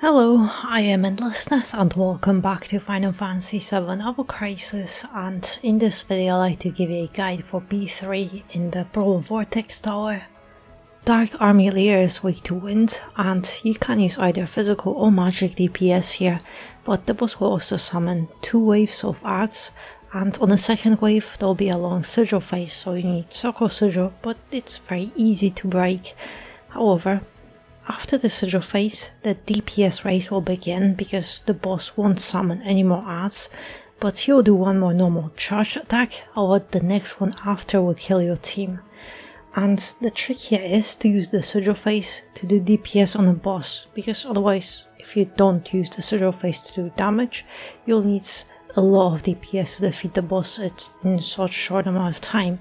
Hello, I am Endlessness and welcome back to Final Fantasy VII Ever Crisis, and in this video I'd like to give you a guide for B3 in the Pro Vortex Tower. Dark Army Leader is weak to wind, and you can use either physical or magic DPS here, but the boss will also summon 2 waves of adds, and on the second wave there will be a long sigil phase, so you need circle sigil, but it's very easy to break. However, after the sigil phase, the DPS race will begin because the boss won't summon any more adds, but he'll do one more normal charge attack, or the next one after will kill your team. And the trick here is to use the sigil phase to do DPS on the boss, because otherwise, if you don't use the sigil phase to do damage, you'll need a lot of DPS to defeat the boss in such short amount of time.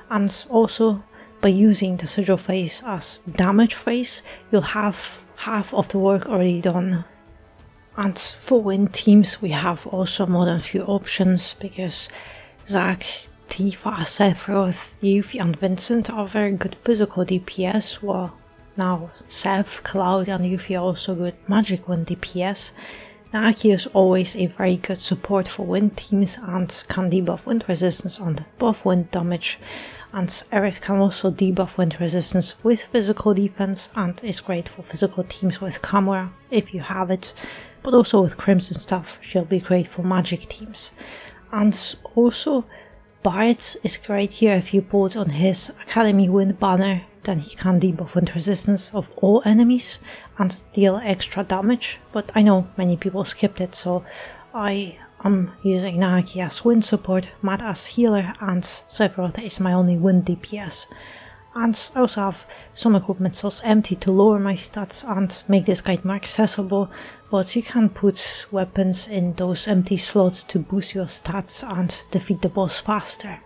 And also, by using the sigil phase as damage phase, you'll have half of the work already done. And for win teams we have also more than a few options, because Zack, Tifa, Sephiroth, Yuffie and Vincent are very good physical DPS, while now Seth, Cloud and Yuffie are also good magic wind DPS. Naki is always a very good support for wind teams and can debuff wind resistance and buff wind damage. And Aerith can also debuff wind resistance with physical defense and is great for physical teams with camera if you have it, but also with Crimson stuff she'll be great for magic teams. And also Barret is great here if you put on his Academy Wind banner, then he can debuff wind resistance of all enemies and deal extra damage, but I know many people skipped it, so I'm using Naki as wind support, Matt as healer, and Sephiroth is my only wind DPS. And I also have some equipment slots empty to lower my stats and make this guide more accessible, but you can put weapons in those empty slots to boost your stats and defeat the boss faster.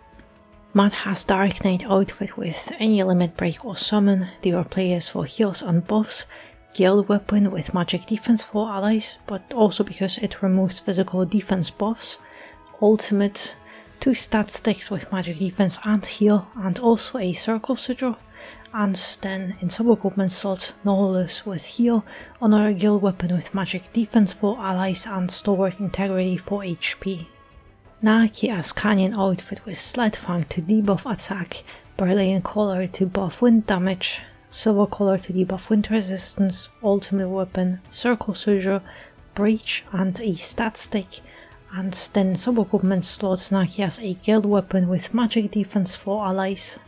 Matt has Dark Knight outfit with any limit break or summon, dealer players for heals and buffs, Guild weapon with magic defense for allies, but also because it removes physical defense buffs, ultimate, 2 stat sticks with magic defense and heal, and also a circle sigil, and then in sub-equipment slots, Nihilus with heal, another guild weapon with magic defense for allies and stalwart integrity for HP. Naki as Canyon outfit with Sledfang to debuff attack, Beryllian collar to buff wind damage, Silver collar to debuff wind resistance, ultimate weapon, circle sigil, breach and a stat stick, and then sub-equipment slots Naki has a guild weapon with magic defense for allies.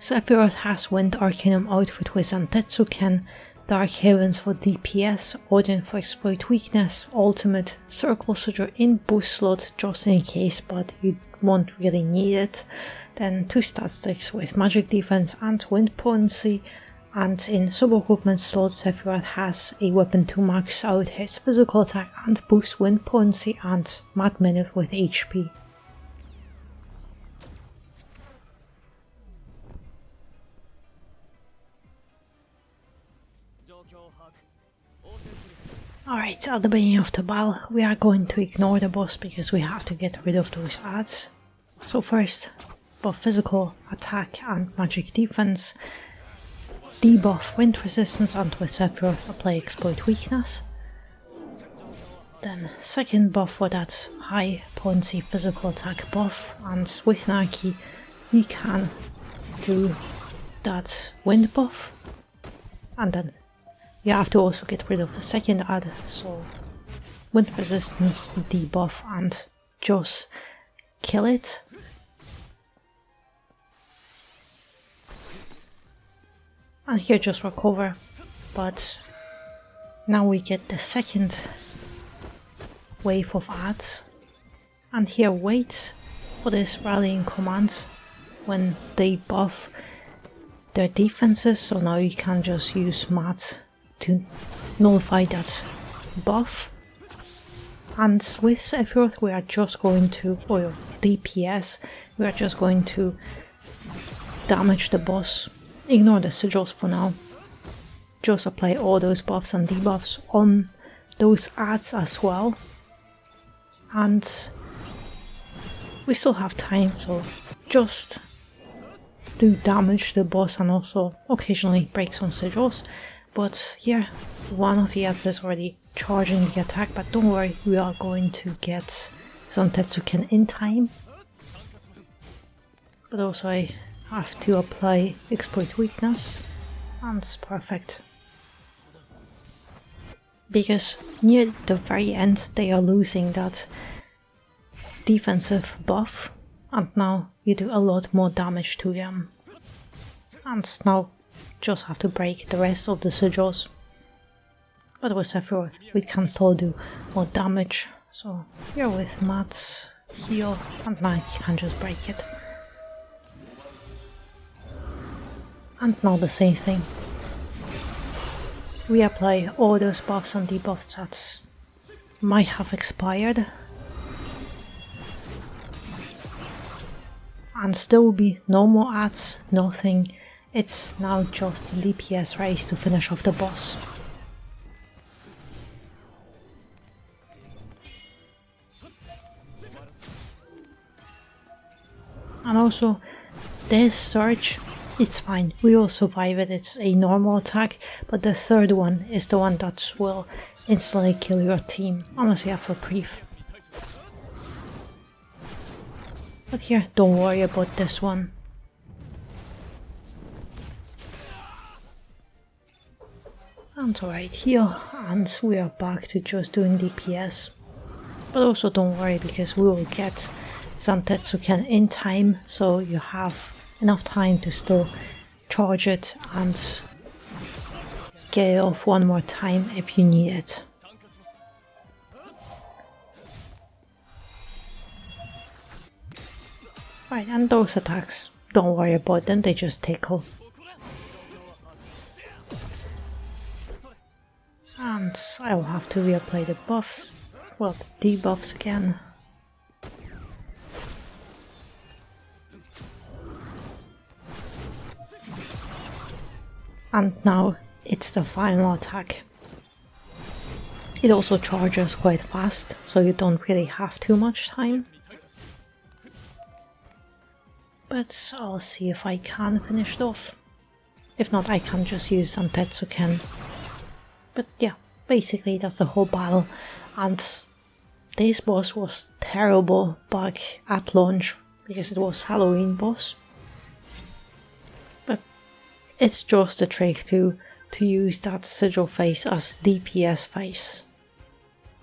Sephiroth has Wind Arcanum outfit with Zantetsu Ken, Dark Heavens for DPS, Odin for exploit weakness, ultimate, circle sigil in boost slot just in case, but you won't really need it, then 2 stat sticks with magic defense and wind potency. And in sub-equipment slot, Sephiroth has a weapon to max out his physical attack and boost wind potency, and Mad Minute with HP. Alright, at the beginning of the battle we are going to ignore the boss because we have to get rid of those adds. So first, buff physical attack and magic defense, debuff wind resistance and with Sephiroth apply exploit weakness. Then second buff for that high potency physical attack buff, and with Naki we can do that wind buff, and then you have to also get rid of the second add, so wind resistance debuff and just kill it. And here just recover, but now we get the second wave of adds, and here wait for this rallying command when they buff their defenses, so now you can just use Mat to nullify that buff. And with Sephiroth we are just going to, or DPS, we are just going to damage the boss. Ignore the sigils for now. Just apply all those buffs and debuffs on those adds as well. And we still have time, so just do damage to the boss and also occasionally break some sigils. But here, one of the ads is already charging the attack, but don't worry, we are going to get some Tetsuken in time. But also I have to apply Exploit Weakness, and it's perfect. Because near the very end they are losing that defensive buff, and now you do a lot more damage to them. And now just have to break the rest of the sigils. But with Sephiroth we can still do more damage, so here with Matt's heal, and now you can just break it. And now the same thing. We apply all those buffs and debuffs that might have expired. And there will be no more ads, nothing. It's now just the DPS race to finish off the boss. And also, this surge, it's fine, we will survive it, it's a normal attack, but the third one is the one that will instantly kill your team, unless you have reprieve. But here, don't worry about this one. And alright, heal, and we are back to just doing DPS. But also don't worry, because we will get Zantetsuken in time, so you have enough time to still charge it and get it off one more time if you need it. Right, and those attacks, don't worry about them, they just tickle. And I will have to reapply the buffs, well, the debuffs again. And now it's the final attack. It also charges quite fast, so you don't really have too much time. But I'll see if I can finish it off. If not, I can just use some Tetsuken. But yeah, basically that's the whole battle. And this boss was terrible back at launch, because it was Halloween boss. It's just a trick to use that sigil face as DPS face.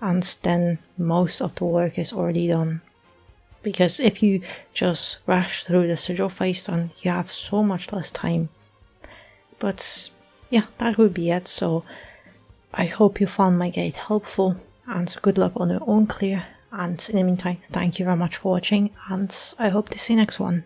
And then most of the work is already done. Because if you just rush through the sigil face, then you have so much less time. But yeah, that would be it. So I hope you found my guide helpful, and good luck on your own clear. And in the meantime, thank you very much for watching, and I hope to see you next one.